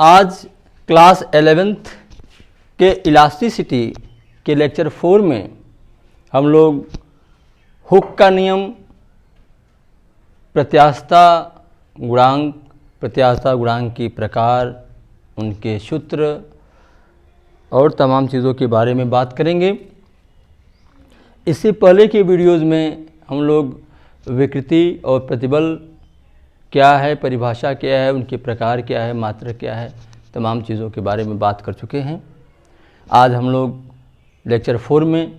आज class 11th के elasticity के लेक्चर 4 में हम लोग हुक का नियम, प्रत्यास्थता गुणांक की प्रकार, उनके सूत्र और तमाम चीज़ों के बारे में बात करेंगे। इससे पहले के वीडियोज़ में हम लोग विकृति और प्रतिबल क्या है, परिभाषा क्या है, उनके प्रकार क्या है, मात्रक क्या है, तमाम चीज़ों के बारे में बात कर चुके हैं। आज हम लोग लेक्चर 4 में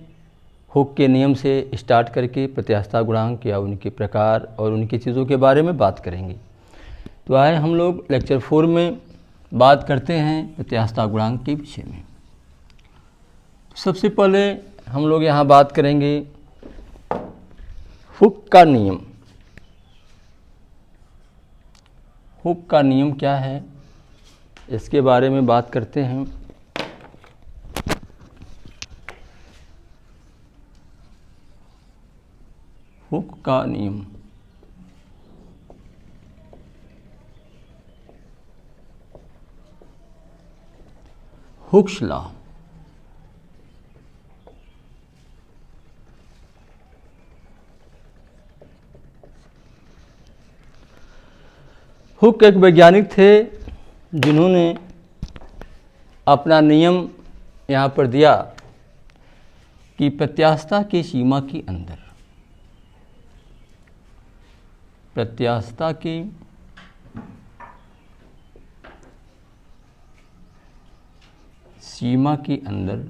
हुक के नियम से स्टार्ट करके प्रत्यास्थता गुणांक या उनके प्रकार और उनकी चीज़ों के बारे में बात करेंगे। तो आए हम लोग लेक्चर 4 में बात करते हैं प्रत्यास्थता गुणांक के विषय में। सबसे पहले हम लोग यहाँ बात करेंगे हुक का नियम। हुक का नियम क्या है, इसके बारे में बात करते हैं। हुक का नियम हुक्स लॉ। हुक एक वैज्ञानिक थे जिन्होंने अपना नियम यहाँ पर दिया कि प्रत्यास्थता की सीमा के अंदर, प्रत्यास्थता की सीमा के अंदर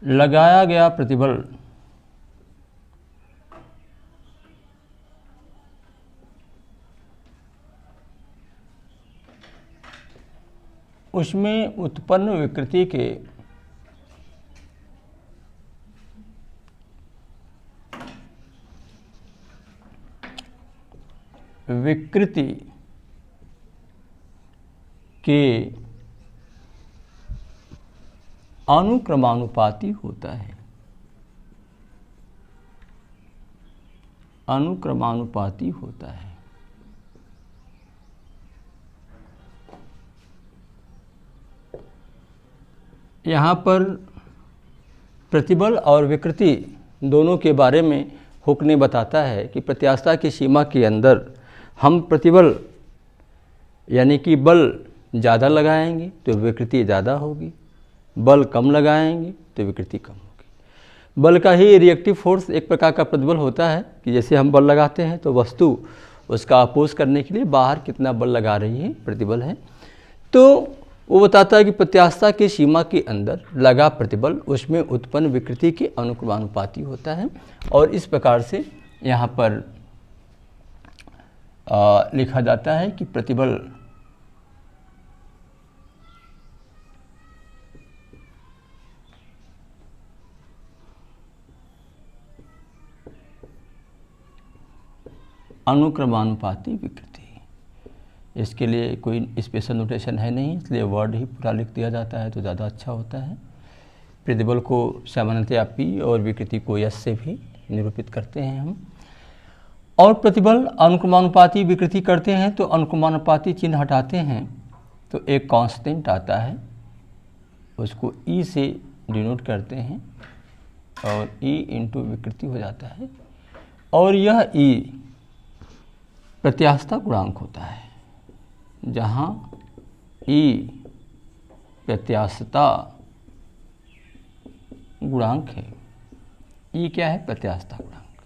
लगाया गया प्रतिबल उसमें उत्पन्न विकृति के अनुक्रमानुपाती होता है। अनुक्रमानुपाती होता है। यहाँ पर प्रतिबल और विकृति दोनों के बारे में हुक ने बताता है कि प्रत्यास्थता की सीमा के अंदर हम प्रतिबल यानी कि बल ज़्यादा लगाएंगे तो विकृति ज़्यादा होगी, बल कम लगाएंगे तो विकृति कम होगी। बल का ही रिएक्टिव फोर्स एक प्रकार का प्रतिबल होता है कि जैसे हम बल लगाते हैं तो वस्तु उसका अपोज करने के लिए बाहर कितना बल लगा रही है, प्रतिबल है। तो वो बताता है कि प्रत्यास्थता की सीमा के अंदर लगा प्रतिबल उसमें उत्पन्न विकृति के अनुक्रमानुपाती होता है। और इस प्रकार से यहाँ पर लिखा जाता है कि प्रतिबल अनुक्रमानुपाती विकृति। इसके लिए कोई स्पेशल नोटेशन है नहीं, इसलिए वर्ड ही पूरा लिख दिया जाता है तो ज़्यादा अच्छा होता है। प्रतिबल को सामान्यतया P और विकृति को S से भी निरूपित करते हैं हम। और प्रतिबल अनुक्रमानुपाती विकृति करते हैं तो अनुक्रमानुपाती चिन्ह हटाते हैं तो एक कांस्टेंट आता है, उसको E से डिनोट करते हैं और E इंटू विकृति हो जाता है। और यह E प्रत्यास्थता गुणांक होता है। जहाँ E प्रत्यास्थता गुणांक है, E क्या है, प्रत्यास्थता गुणांक,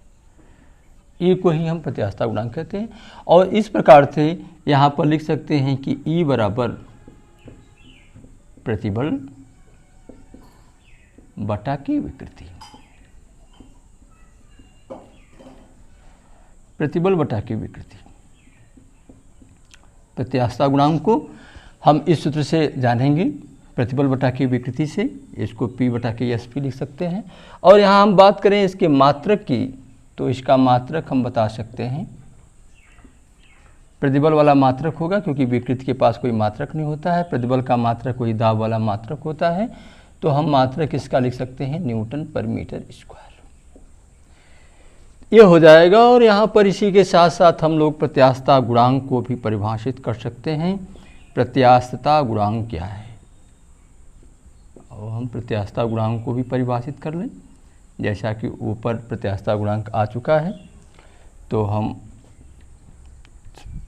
E को ही हम प्रत्यास्थता गुणांक कहते हैं। और इस प्रकार से यहाँ पर लिख सकते हैं कि E बराबर प्रतिबल बटा की विकृति। प्रतिबल बटा की विकृति। प्रत्यास्थता गुणांक को हम इस सूत्र से जानेंगे, प्रतिबल बटा की विकृति से। इसको P बटा के एस पी लिख सकते हैं। और यहाँ हम बात करें इसके मात्रक की, तो इसका मात्रक हम बता सकते हैं प्रतिबल वाला मात्रक होगा, क्योंकि विकृति के पास कोई मात्रक नहीं होता है। प्रतिबल का मात्रक कोई दाब वाला मात्रक होता है, तो हम मात्रक इसका लिख सकते हैं न्यूटन पर मीटर स्क्वायर। ये हो जाएगा। और यहाँ पर इसी के साथ साथ हम लोग प्रत्यास्थता गुणांक को भी परिभाषित कर सकते हैं। प्रत्यास्थता गुणांक क्या है, और हम प्रत्यास्थता गुणांक को भी परिभाषित कर लें। जैसा कि ऊपर प्रत्यास्थता गुणांक आ चुका है, तो हम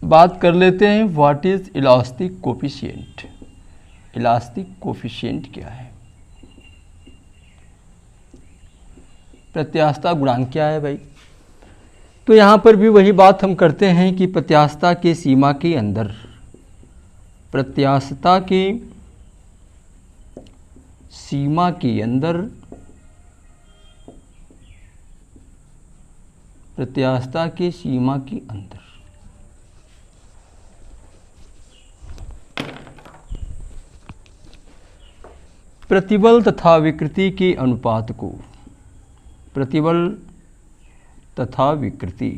बात कर लेते हैं what is elastic coefficient. Elastic coefficient क्या है, प्रत्यास्थता गुणांक क्या है भाई। तो यहाँ पर भी वही बात हम करते हैं कि प्रत्यास्थता के सीमा के अंदर, प्रत्यास्थता के सीमा के अंदर, प्रत्यास्थता के सीमा के अंदर प्रतिबल तथा विकृति के अनुपात को, प्रतिबल तथा विकृति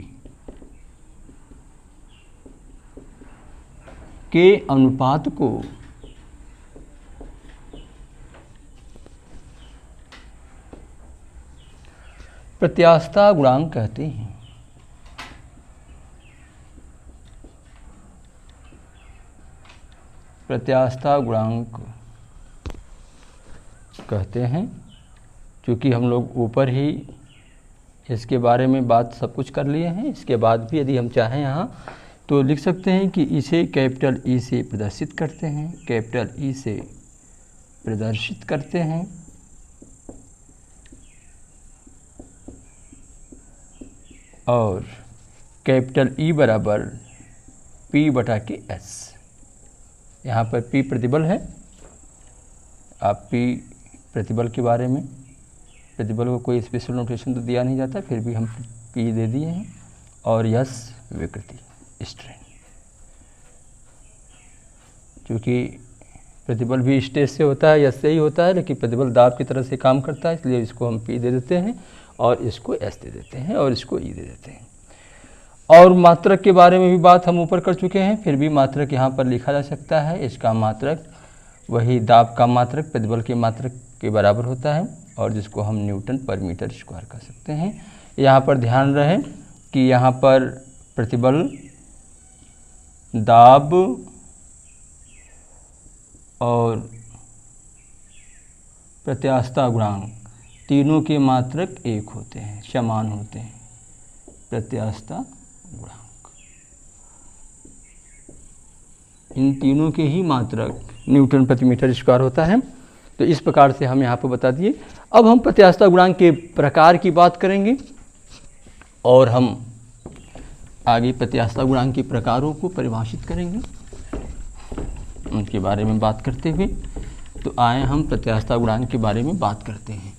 के अनुपात को प्रत्यास्थता गुणांक कहते हैं। प्रत्यास्थता गुणांक कहते हैं, क्योंकि हम लोग ऊपर ही इसके बारे में बात सब कुछ कर लिए हैं। इसके बाद भी यदि हम चाहें यहाँ तो लिख सकते हैं कि इसे कैपिटल ई से प्रदर्शित करते हैं, कैपिटल ई से प्रदर्शित करते हैं, और कैपिटल ई बराबर पी बटा के एस। यहाँ पर पी प्रतिबल है, आप पी प्रतिबल के बारे में, प्रतिबल को कोई स्पेशल नोटेशन तो दिया नहीं जाता, फिर भी हम पी दे दिए हैं, और यस विकृति स्ट्रेन। क्योंकि प्रतिबल भी स्टेज से होता है, यस से ही होता है, लेकिन प्रतिबल दाब की तरह से काम करता है, इसलिए इसको हम पी दे देते हैं, और इसको एस दे देते हैं, और इसको ई दे देते हैं। और मात्रक के बारे में भी बात हम ऊपर कर चुके हैं, फिर भी मात्रक यहाँ पर लिखा जा सकता है। इसका मात्रक वही दाब का मात्रक प्रतिबल के मात्रक के बराबर होता है, और जिसको हम न्यूटन पर मीटर स्क्वायर कह सकते हैं। यहाँ पर ध्यान रहे कि यहाँ पर प्रतिबल, दाब और प्रत्यास्थता गुणांक तीनों के मात्रक एक होते हैं, समान होते हैं। प्रत्यास्थता गुणांक इन तीनों के ही मात्रक न्यूटन प्रति मीटर स्क्वायर होता है। तो इस प्रकार से हम यहाँ पर बता दिए। अब हम प्रत्यास्थता गुणांक के प्रकार की बात करेंगे, और हम आगे प्रत्यास्थता गुणांक के प्रकारों को परिभाषित करेंगे, उनके बारे में बात करते हुए। तो आए हम प्रत्यास्थता गुणांक के बारे में बात करते हैं।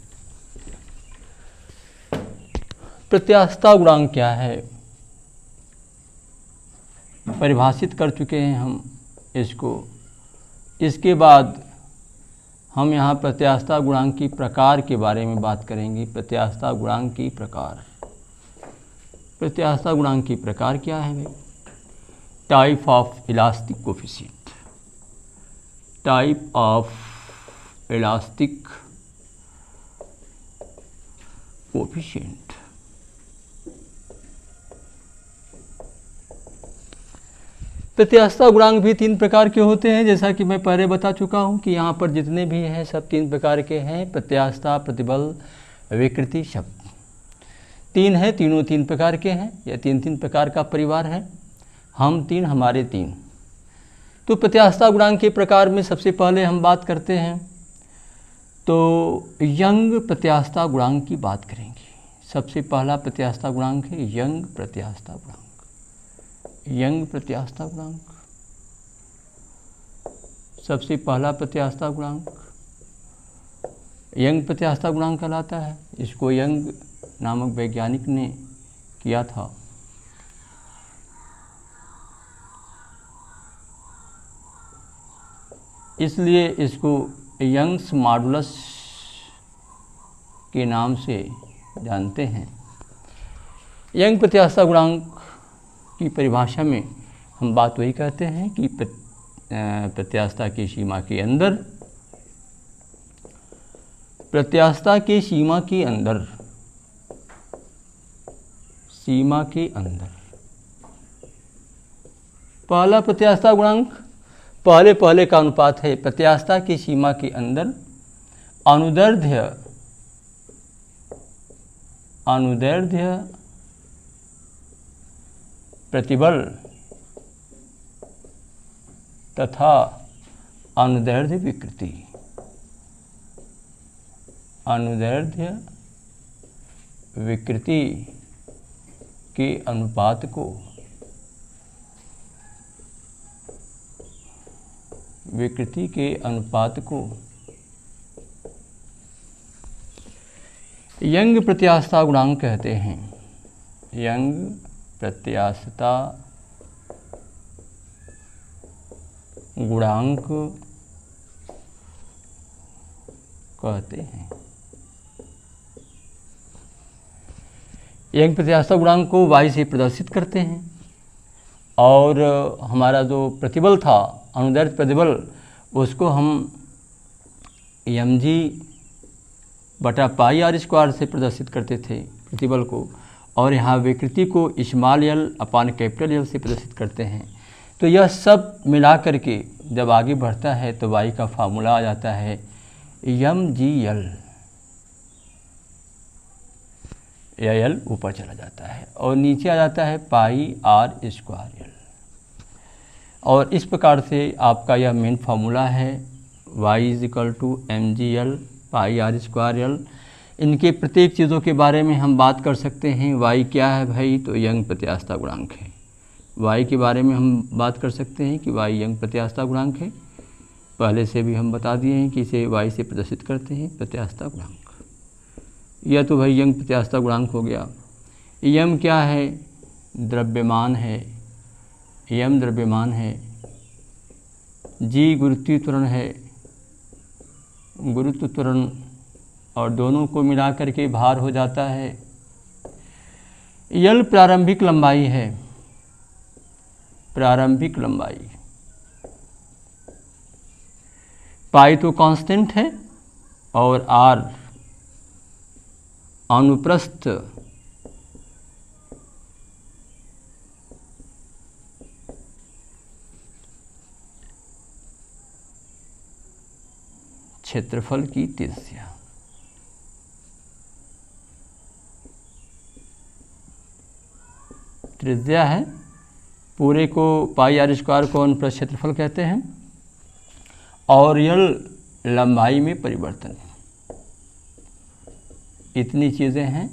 प्रत्यास्थता गुणांक क्या है, परिभाषित कर चुके हैं हम इसको। इसके बाद हम यहाँ प्रत्यास्थता गुणांक की प्रकार के बारे में बात करेंगे। प्रत्यास्थता गुणांक की प्रकार, प्रत्यास्थता गुणांक की प्रकार क्या है भाई। Type of elastic coefficient, type of elastic coefficient. प्रत्यास्थता गुणांक भी तीन प्रकार के होते हैं, जैसा कि मैं पहले बता चुका हूं कि यहाँ पर जितने भी हैं सब तीन प्रकार के हैं। प्रत्यास्थता, प्रतिबल, विकृति शब्द तीन है, तीनों तीन प्रकार के हैं। यह तीन तीन प्रकार का परिवार है, हम तीन, हमारे तीन। तो प्रत्यास्थता गुणांक के प्रकार में सबसे पहले हम बात करते हैं तो यंग प्रत्यास्थता गुणांक की बात करेंगे। सबसे पहला प्रत्यास्थता गुणांक है यंग प्रत्यास्थता गुणांक। यंग प्रत्यास्थता गुणांक सबसे पहला प्रत्यास्थता गुणांक यंग प्रत्यास्थता गुणांक कहलाता है। इसको यंग नामक वैज्ञानिक ने किया था। इसलिए इसको यंग्स मॉडुलस के नाम से जानते हैं। यंग प्रत्यास्थता गुणांक की परिभाषा में हम बात वही कहते हैं कि प्रत्यास्थता की सीमा के अंदर, प्रत्यास्थता की सीमा के अंदर, सीमा के अंदर पहला प्रत्यास्थता गुणांक पहले पहले का अनुपात है। प्रत्यास्थता की सीमा के अंदर अनुदैर्ध्य, अनुदैर्ध्य प्रतिबल तथा अनुदैर्ध्य विकृति, अनुदैर्ध्य विकृति के अनुपात को, विकृति के अनुपात को यंग प्रत्यास्थता गुणांक कहते हैं। यंग प्रत्यास्थता गुणांक कहते हैं। यंग प्रत्यास्थता गुणांक को y से प्रदर्शित करते हैं और हमारा जो प्रतिबल था, अनुदैर्ध्य प्रतिबल, उसको हम mg बटा पाई आर स्क्वायर से प्रदर्शित करते थे प्रतिबल को, और यहाँ विकृति को स्मॉल एल अपान कैपिटल एल से प्रदर्शित करते हैं। तो यह सब मिला करके जब आगे बढ़ता है तो y का फार्मूला आ जाता है mgl, यह एल ऊपर चला जाता है और नीचे आ जाता है पाई आर स्क्वायर एल, और इस प्रकार से आपका यह मेन फार्मूला है y = mgl pi r square l. इनके प्रत्येक चीज़ों के बारे में हम बात कर सकते हैं। y क्या है भाई, तो यंग प्रत्यास्थता गुणांक है। y के बारे में हम बात कर सकते हैं कि y यंग प्रत्यास्थता गुणांक है। पहले से भी हम बता दिए हैं कि इसे y से प्रदर्शित करते हैं प्रत्यास्थता गुणांक। यह तो भाई यंग प्रत्यास्थता गुणांक हो गया। यम क्या है, द्रव्यमान है, यम द्रव्यमान है। जी गुरुत्वीय त्वरण है, गुरुत्व त्वरण, और दोनों को मिला करके भार हो जाता है। यल प्रारंभिक लंबाई है, प्रारंभिक लंबाई। पाई तो कांस्टेंट है और आर अनुप्रस्थ क्षेत्रफल की त्रिज्या। त्रिज्या है पूरे को, पाई आर स्क्वायर को अनुप्रस्थ क्षेत्रफल कहते हैं, और यल लंबाई में परिवर्तन। इतनी चीज़ें हैं।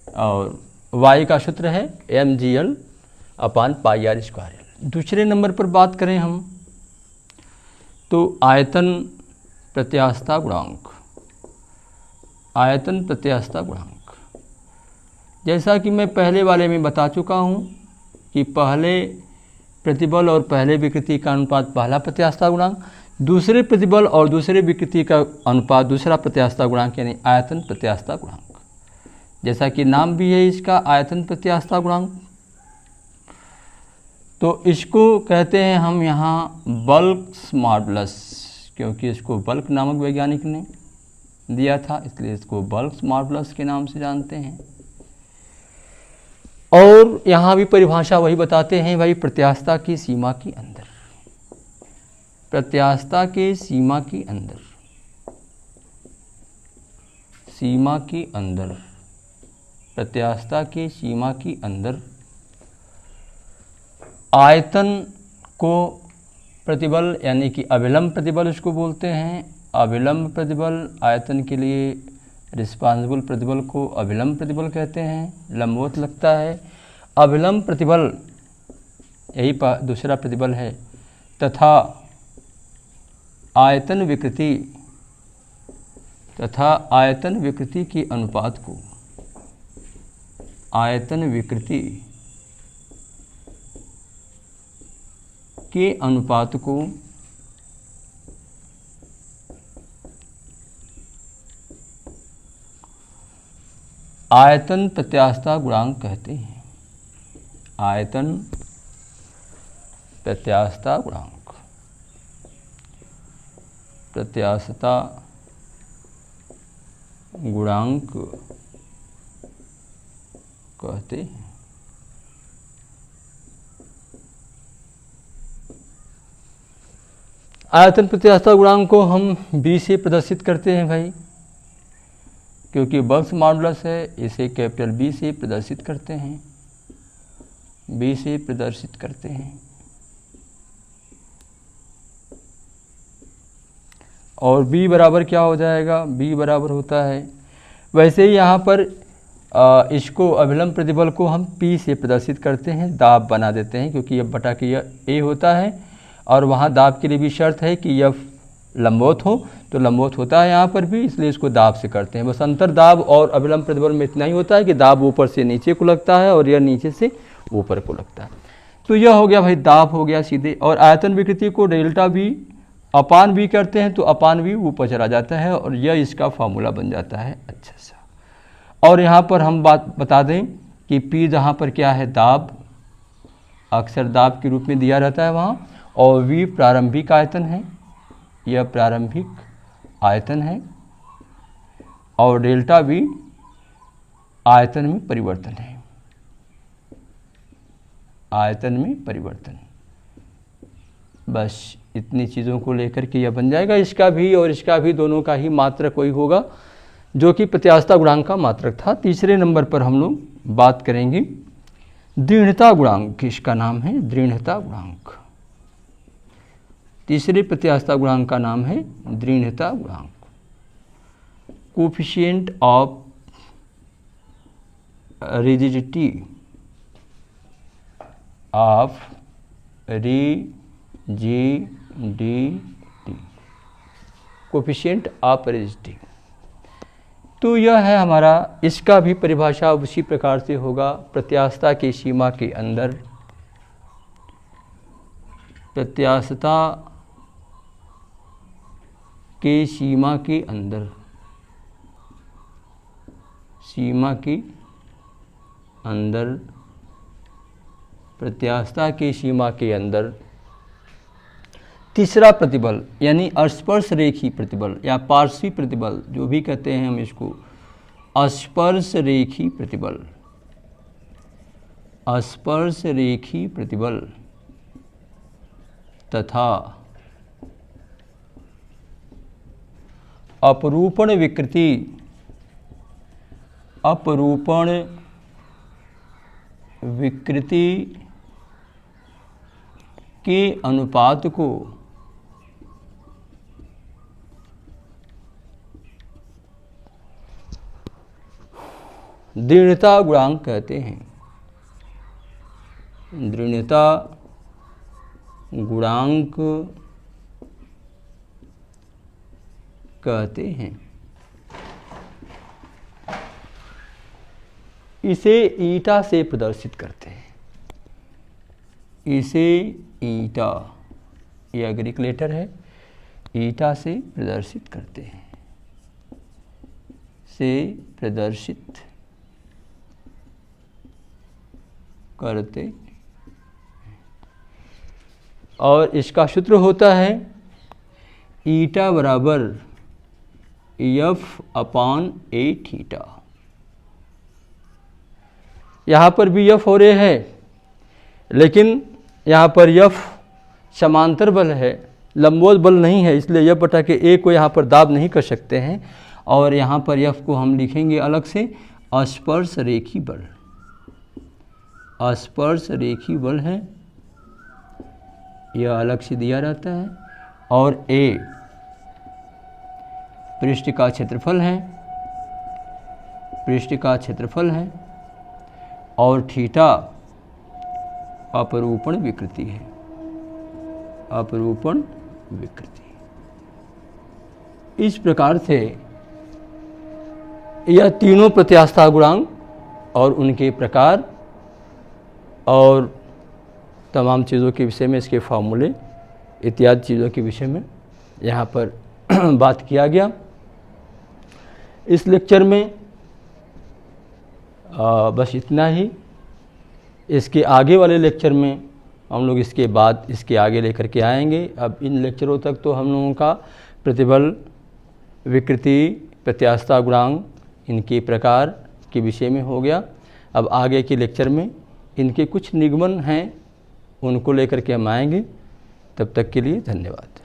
और y का सूत्र है mgl upon pi r square l. दूसरे नंबर पर बात करें हम तो आयतन प्रत्यास्थता गुणांक, आयतन प्रत्यास्थता गुणांक। जैसा कि मैं पहले वाले में बता चुका हूँ कि पहले प्रतिबल और पहले विकृति का अनुपात पहला प्रत्यास्थता गुणांक, दूसरे प्रतिबल और दूसरे विकृति का अनुपात दूसरा प्रत्यास्थता गुणांक, यानी आयतन प्रत्यास्थता गुणांक। जैसा कि नाम भी है इसका, आयतन प्रत्यास्थता गुणांक। तो इसको कहते हैं हम यहाँ बल्क मॉडुलस, क्योंकि इसको बल्क नामक वैज्ञानिक ने दिया था, इसलिए इसको बल्क मॉडुलस के नाम से जानते हैं। और यहाँ भी परिभाषा वही बताते हैं भाई, प्रत्यास्थता की सीमा के अंदर, प्रत्यास्थता के सीमा के अंदर, सीमा के अंदर, प्रत्यास्थता की सीमा के अंदर आयतन को प्रतिबल, यानी कि अविलंब प्रतिबल उसको बोलते हैं। अविलंब प्रतिबल आयतन के लिए रिस्पांसिबल प्रतिबल को अविलंब प्रतिबल कहते हैं, लंबवत लगता है। अविलंब प्रतिबल यही दूसरा प्रतिबल है, तथा आयतन विकृति, तथा आयतन विकृति के अनुपात को, आयतन विकृति के अनुपात को आयतन प्रत्यास्थता गुणांक कहते हैं। आयतन प्रत्यास्थता गुणांक, प्रत्यास्थता गुणांक कहते हैं। आयतन प्रत्यास्थता गुणांक को हम b से प्रदर्शित करते हैं भाई, क्योंकि बल्क मॉडुलस है, इसे कैपिटल B से प्रदर्शित करते हैं, B से प्रदर्शित करते हैं। और B बराबर क्या हो जाएगा, B बराबर होता है, वैसे ही यहाँ पर इसको अभिलंब प्रतिबल को हम P से प्रदर्शित करते हैं, दाब बना देते हैं, क्योंकि F बटा के यह A होता है और वहाँ दाब के लिए भी शर्त है कि F लंबवत हो, तो लंबवत होता है यहाँ पर भी, इसलिए इसको दाब से करते हैं। बस अंतर दाब और अभिलंब प्रतिबल में इतना ही होता है कि दाब ऊपर से नीचे को लगता है और यह नीचे से ऊपर को लगता है। तो यह हो गया भाई, दाब हो गया सीधे। और आयतन विकृति को डेल्टा V अपान V करते हैं, तो अपान V ऊपर चला जाता है और यह इसका फॉर्मूला बन जाता है। अच्छा सा, और यहाँ पर हम बात बता दें कि P जहाँ पर क्या है, दाब, अक्सर दाब के रूप में दिया रहता है वहाँ, और V प्रारंभिक आयतन है, यह प्रारंभिक आयतन है, और डेल्टा V आयतन में परिवर्तन है, आयतन में परिवर्तन। बस इतनी चीज़ों को लेकर के यह बन जाएगा। इसका भी और इसका भी दोनों का ही मात्रक कोई होगा, जो कि प्रत्यास्थता गुणांक का मात्रक था। तीसरे नंबर पर हम लोग बात करेंगे दृढ़ता गुणांक, इसका नाम है दृढ़ता गुणांक। तीसरे प्रत्यास्थता गुणांक का नाम है दृढ़ता गुणांक, coefficient of rigidity of rigidity, coefficient of rigidity. तो यह है हमारा, इसका भी परिभाषा उसी प्रकार से होगा, प्रत्यास्थता की सीमा के अंदर, प्रत्यास्थता के सीमा के अंदर, सीमा के अंदर, प्रत्यास्थता की सीमा के अंदर तीसरा प्रतिबल यानी स्पर्श रेखी प्रतिबल या पार्श्वी प्रतिबल, जो भी कहते हैं हम इसको, स्पर्श रेखी प्रतिबल, स्पर्श रेखी प्रतिबल तथा अपरूपण विकृति, अपरूपण विकृति के अनुपात को दृढ़ता गुणांक कहते हैं, दृढ़ता गुणांक कहते हैं। इसे ईटा से प्रदर्शित करते हैं, इसे ईटा, यह ग्रीक लेटर है, ईटा से प्रदर्शित करते हैं, से प्रदर्शित करते। और इसका सूत्र होता है ईटा बराबर F अपान A थीटा। यहाँ पर भी F और A है, लेकिन यहाँ पर F समांतर बल है, लंबवत बल नहीं है, इसलिए F बटा के A को यहाँ पर दाब नहीं कर सकते हैं। और यहाँ पर F को हम लिखेंगे अलग से स्पर्श रेखी बल, स्पर्श रेखी बल है, यह अलग से दिया रहता है। और A पृष्ठ का क्षेत्रफल है, पृष्ठ का क्षेत्रफल है, और थीटा अपरूपण विकृति है, अपरूपण विकृति। इस प्रकार से यह तीनों प्रत्यास्थता गुणांक और उनके प्रकार और तमाम चीज़ों के विषय में, इसके फार्मूले इत्यादि चीज़ों के विषय में यहाँ पर बात किया गया। इस लेक्चर में बस इतना ही। इसके आगे वाले लेक्चर में हम लोग इसके बाद इसके आगे लेकर के आएंगे। अब इन लेक्चरों तक तो हम लोगों का प्रतिबल, विकृति, प्रत्यास्थता गुणांक, इनके प्रकार के विषय में हो गया। अब आगे के लेक्चर में इनके कुछ निगमन हैं, उनको लेकर के हम आएंगे। तब तक के लिए धन्यवाद।